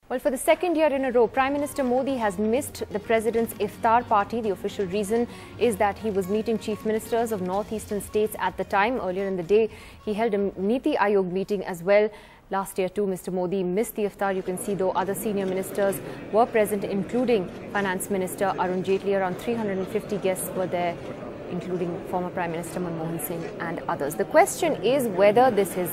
Well, for the second year in a row, Prime Minister Modi has missed the President's Iftar party. The official reason is that he was meeting chief ministers of northeastern states at the time. Earlier in the day, he held a Niti Aayog meeting as well. Last year too, Mr. Modi missed the Iftar. You can see, though, other senior ministers were present, including Finance Minister Arun Jaitley. Around 350 guests were there, including former Prime Minister Manmohan Singh and others. The question is whether this is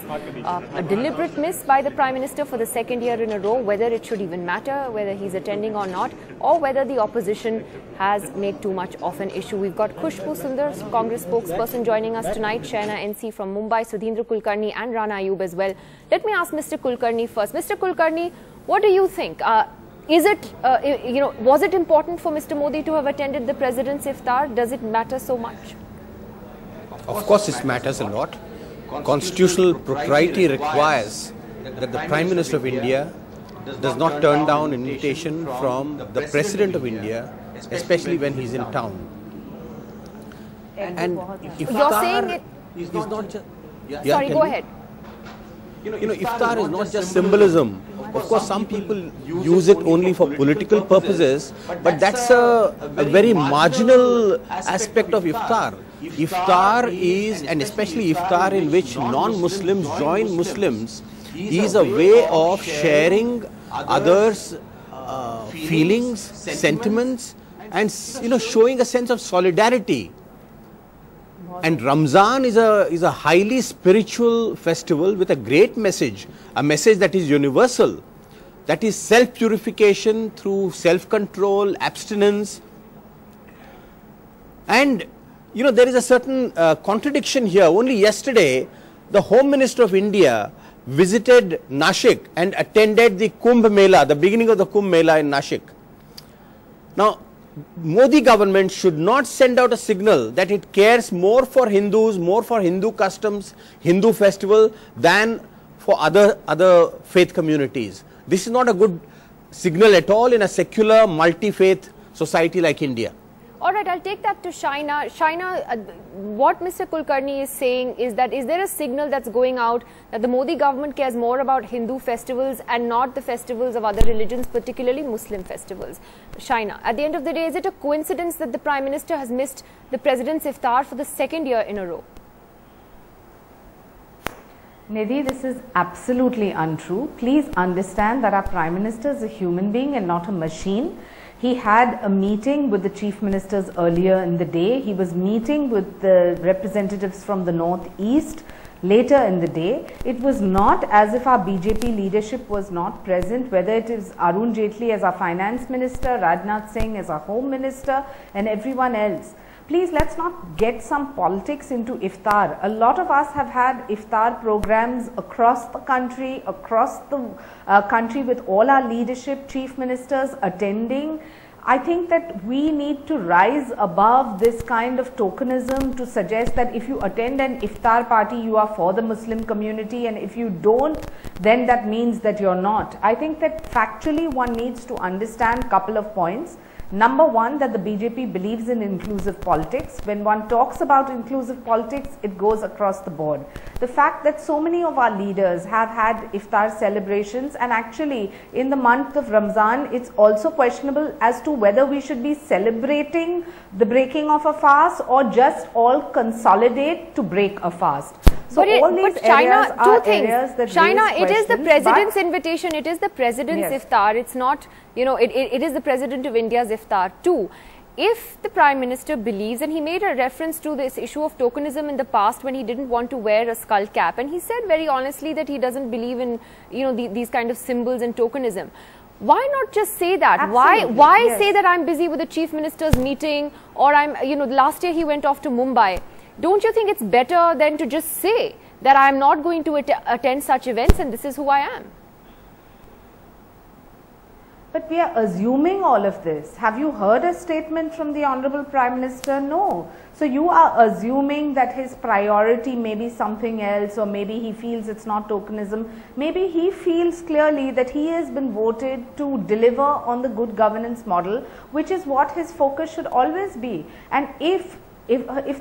a deliberate miss by the Prime Minister for the second year in a row, whether it should even matter, whether he's attending or not, or whether the opposition has made too much of an issue. We've got Khushbu Sundar, Congress spokesperson, joining us tonight, Shaina NC from Mumbai, Sudhindra Kulkarni and Rana Ayub as well. Let me ask Mr. Kulkarni first. Mr. Kulkarni, what do you think? Is it, was it important for Mr. Modi to have attended the President's Iftar? Does it matter so much? Of course it matters a lot. Constitutional propriety requires that the Prime Minister of India does not turn down an invitation from the President of India, especially when he's in town. And you're saying it is not just... Sorry, go ahead. Iftar is not just symbolism. Of course, some people use it only for political purposes, but that's a very marginal aspect of Iftar. Iftar is, and especially Iftar in which non-Muslims join Muslims, is a way of sharing others' feelings, sentiments, and showing a sense of solidarity. And Ramzan is a highly spiritual festival with a great message, a message that is universal, that is self-purification through self-control, abstinence. And, there is a certain contradiction here. Only yesterday, the Home Minister of India visited Nashik and attended the Kumbh Mela, the beginning of the Kumbh Mela in Nashik. Now, Modi government should not send out a signal that it cares more for Hindus, more for Hindu customs, Hindu festival than for other faith communities. This is not a good signal at all in a secular, multi-faith society like India. All right, I'll take that to Shaina. Shaina, what Mr. Kulkarni is saying is that is there a signal that's going out that the Modi government cares more about Hindu festivals and not the festivals of other religions, particularly Muslim festivals? Shaina, at the end of the day, is it a coincidence that the Prime Minister has missed the President's Iftar for the second year in a row? Nidhi, this is absolutely untrue. Please understand that our Prime Minister is a human being and not a machine. He had a meeting with the chief ministers earlier in the day. He was meeting with the representatives from the northeast later in the day. It was not as if our BJP leadership was not present, whether it is Arun Jaitley as our finance minister, Rajnath Singh as our home minister, and everyone else. Please, let's not get some politics into Iftar. A lot of us have had Iftar programs across the country, with all our leadership, chief ministers attending. I think that we need to rise above this kind of tokenism to suggest that if you attend an Iftar party, you are for the Muslim community, and if you don't, then that means that you're not. I think that factually one needs to understand a couple of points. Number one, that the BJP believes in inclusive politics. When one talks about inclusive politics, it goes across the board. The fact that so many of our leaders have had Iftar celebrations, and actually in the month of Ramzan, it's also questionable as to whether we should be celebrating the breaking of a fast or just all consolidate to break a fast. So all these areas are areas that Shaina, it is the President's invitation, it is the President's Iftar, it's not, it is the President of India's Iftar too. If the Prime Minister believes, and he made a reference to this issue of tokenism in the past when he didn't want to wear a skull cap, and he said very honestly that he doesn't believe in, these kind of symbols and tokenism. Why not just say that? Absolutely. Why say that I'm busy with the Chief Minister's meeting, or I'm, last year he went off to Mumbai? Don't you think it's better than to just say that I'm not going to attend such events and this is who I am? But we are assuming all of this. Have you heard a statement from the Honorable Prime Minister? No. So you are assuming that his priority may be something else, or maybe he feels it's not tokenism. Maybe he feels clearly that he has been voted to deliver on the good governance model, which is what his focus should always be. And if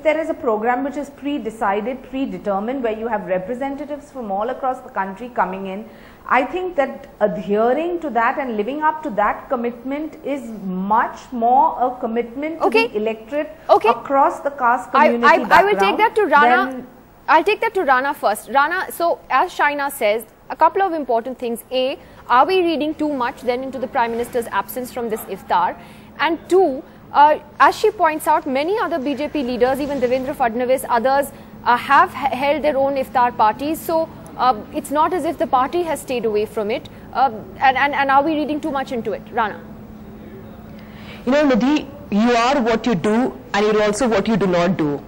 there is a program which is predetermined, where you have representatives from all across the country coming in, I think that adhering to that and living up to that commitment is much more a commitment to the electorate across the caste community. I will take that to Rana. I'll take that to Rana first. Rana, so as Shaina says, a couple of important things. A, are we reading too much then into the Prime Minister's absence from this iftar? And two, as she points out, many other BJP leaders, even Devendra Fadnavis, others have held their own iftar parties. So it's not as if the party has stayed away from it. And are we reading too much into it? Rana. You know, Nidhi, you are what you do and you're also what you do not do.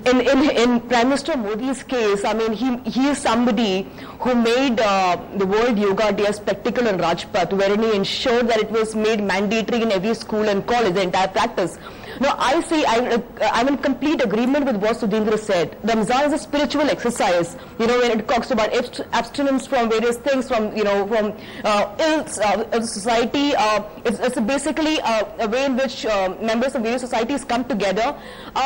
In Prime Minister Modi's case, I mean, he is somebody who made the World Yoga Day a spectacle in Rajpath, wherein he ensured that it was made mandatory in every school and college, the entire practice. Now, I'm in complete agreement with what Sudhindra said. Ramzan is a spiritual exercise, you know, when it talks about abstinence from various things, from, you know, from ills of society. It's basically a way in which members of various societies come together.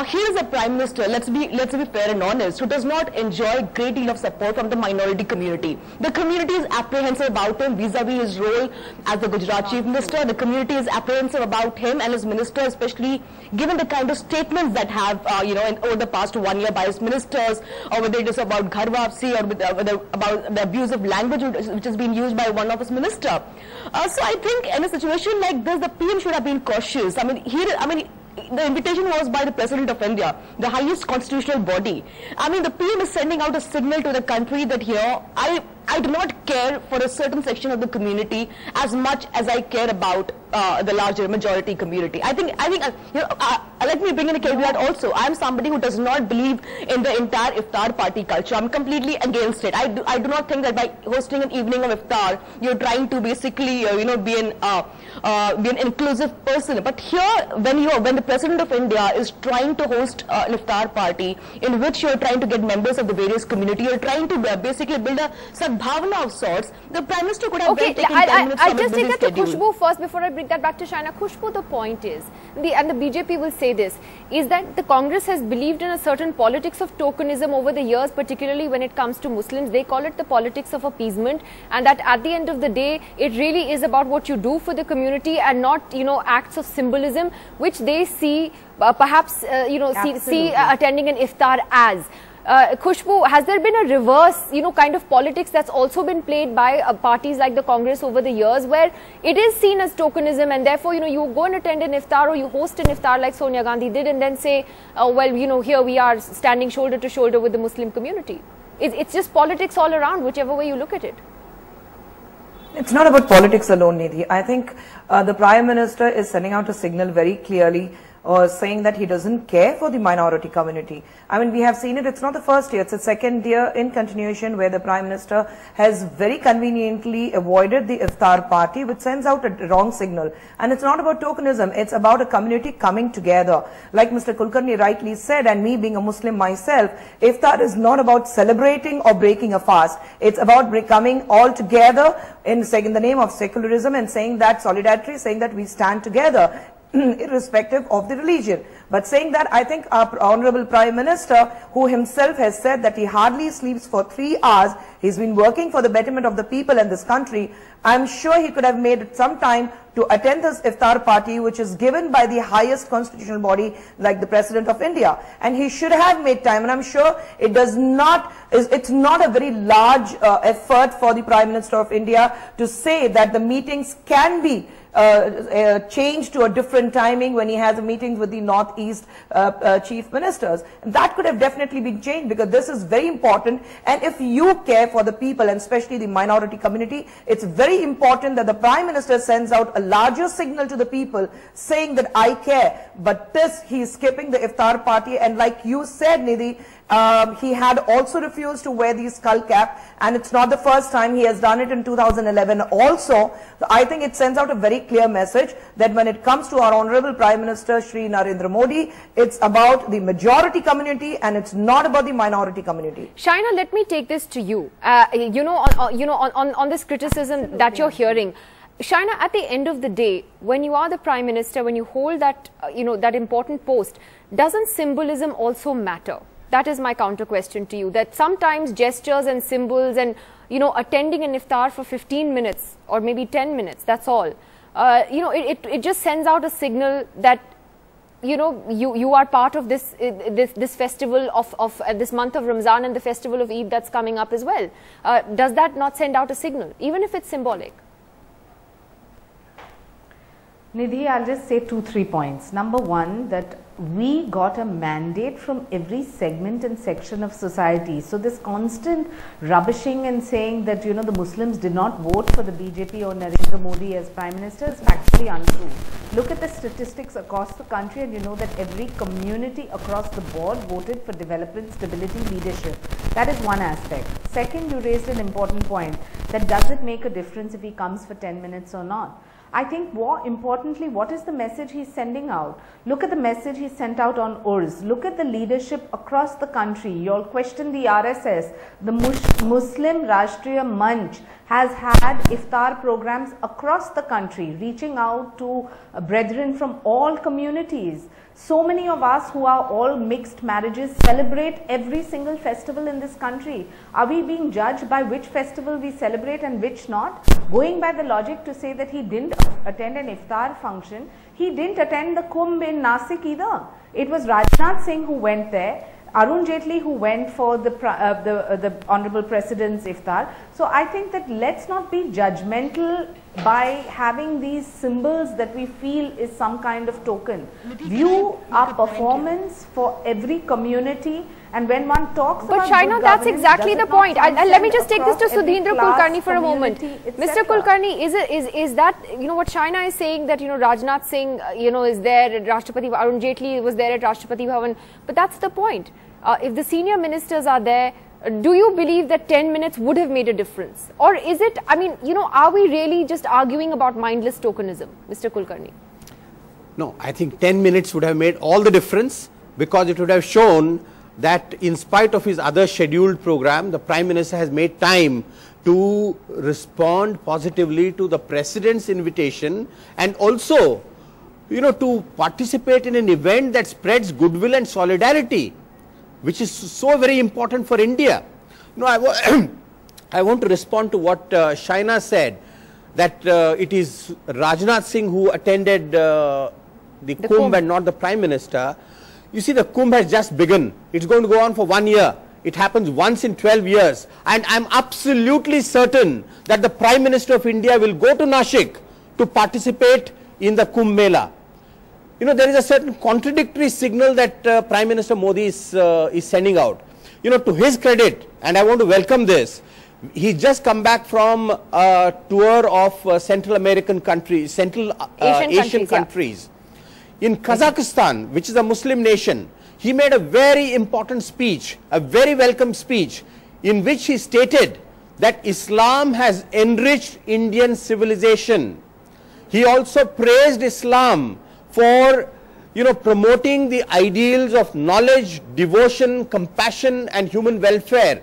Here is a Prime Minister, let's be fair and honest, who does not enjoy a great deal of support from the minority community. The community is apprehensive about him vis-a-vis his role as the Gujarat Chief Minister. The community is apprehensive about him and his minister, especially given the kind of statements that have, you know, over the past 1 year by his ministers, or whether it is about Ghar Wapsi or about the abusive language which has been used by one of his ministers. So I think in a situation like this, the PM should have been cautious. I mean, the invitation was by the President of India, the highest constitutional body. I mean, the PM is sending out a signal to the country that here, I do not care for a certain section of the community as much as I care about the larger majority community. I think you know, let me bring in a caveat also. I am somebody who does not believe in the entire iftar party culture. I'm completely against it. I do not think that by hosting an evening of iftar, you're trying to basically you know, be an inclusive person. But here, when the President of India is trying to host an iftar party in which you're trying to get members of the various community, you're trying to basically build a bhavana of sorts, the Prime Minister could have taken 10 minutes I'll from just take that to schedule. Khushbu first before I bring that back to Shaina. Khushbu, the point is, and the BJP will say this, is that the Congress has believed in a certain politics of tokenism over the years, particularly when it comes to Muslims. They call it the politics of appeasement, and that at the end of the day, it really is about what you do for the community and not, you know, acts of symbolism, which they see, perhaps, you know, see attending an iftar as. Khushbu, has there been a reverse, you know, kind of politics that's also been played by parties like the Congress over the years, where it is seen as tokenism, and therefore, you know, you go and attend an iftar or you host an iftar like Sonia Gandhi did, and then say, well, you know, here we are standing shoulder to shoulder with the Muslim community. It's just politics all around, whichever way you look at it. It's not about politics alone, Nidhi. I think the Prime Minister is sending out a signal very clearly, saying that he doesn't care for the minority community. I mean, we have seen it. It's not the first year. It's the second year in continuation where the Prime Minister has very conveniently avoided the iftar party, which sends out a wrong signal. And it's not about tokenism. It's about a community coming together. Like Mr. Kulkarni rightly said, and me being a Muslim myself, iftar is not about celebrating or breaking a fast. It's about coming all together in the name of secularism and saying that solidarity, saying that we stand together, irrespective of the religion. But saying that, I think our Honorable Prime Minister, who himself has said that he hardly sleeps for 3 hours, he's been working for the betterment of the people in this country, I'm sure he could have made some time to attend this iftar party, which is given by the highest constitutional body like the President of India. And he should have made time, and I'm sure it's not a very large effort for the Prime Minister of India to say that the meetings can be changed to a different timing when he has meetings with the Northeast Chief Ministers. And that could have definitely been changed, because this is very important. And if you care for the people, and especially the minority community, it's very important that the Prime Minister sends out a larger signal to the people saying that I care. But this, he is skipping the iftar party, and like you said, Nidhi, he had also refused to wear the skull cap, and it's not the first time. He has done it in 2011 also. I think it sends out a very clear message that when it comes to our Honorable Prime Minister Shri Narendra Modi, it's about the majority community and it's not about the minority community. Shaina, let me take this to you. On this criticism that you're hearing, Shaina, at the end of the day, when you are the Prime Minister, when you hold that, that important post, doesn't symbolism also matter? That is my counter question to you, that sometimes gestures and symbols and, attending an iftar for 15 minutes or maybe 10 minutes, that's all. It just sends out a signal that, you are part of this festival of this month of Ramzan and the festival of Eid that's coming up as well. Does that not send out a signal, even if it's symbolic? Nidhi, I'll just say 2-3 points. Number one, that we got a mandate from every segment and section of society. So this constant rubbishing and saying that, the Muslims did not vote for the BJP or Narendra Modi as Prime Minister is factually untrue. Look at the statistics across the country and you know that every community across the board voted for development, stability, leadership. That is one aspect. Second, you raised an important point, that does it make a difference if he comes for 10 minutes or not? I think more importantly, what is the message he's sending out? Look at the message he sent out on URS. Look at the leadership across the country. You all question the RSS. The Muslim Rashtriya Manch has had iftar programs across the country, reaching out to brethren from all communities. So many of us who are all mixed marriages celebrate every single festival in this country. Are we being judged by which festival we celebrate and which not? Going by the logic to say that he didn't attend an iftar function, he didn't attend the Kumbh in Nasik either. It was Rajnath Singh who went there, Arun Jaitley who went for the Honorable President's iftar. So I think that let's not be judgmental by having these symbols that we feel is some kind of token. View our performance for every community, and when one talks about But Shaina, that's exactly the point. Let me just take this to Sudhindra Kulkarni for a moment. Mr. Kulkarni, is that, what Shaina is saying, that, Rajnath Singh, is there at Rashtrapati, Arun Jaitley was there at Rashtrapati Bhavan, but that's the point. If the senior ministers are there, do you believe that 10 minutes would have made a difference? Or is it, are we really just arguing about mindless tokenism, Mr. Kulkarni? No, I think 10 minutes would have made all the difference, because it would have shown that in spite of his other scheduled program, the Prime Minister has made time to respond positively to the President's invitation, and also, to participate in an event that spreads goodwill and solidarity, which is so very important for India. I want to respond to what Shaina said, that it is Rajnath Singh who attended the Kumbh and not the Prime Minister. You see, the Kumbh has just begun. It's going to go on for 1 year. It happens once in 12 years. And I'm absolutely certain that the Prime Minister of India will go to Nashik to participate in the Kumbh Mela. There is a certain contradictory signal that Prime Minister Modi is sending out. To his credit, and I want to welcome this, he's just come back from a tour of Central American countries, Central Asian countries. In Kazakhstan, which is a Muslim nation, he made a very important speech, a very welcome speech, in which he stated that Islam has enriched Indian civilization. He also praised Islam for, promoting the ideals of knowledge, devotion, compassion and human welfare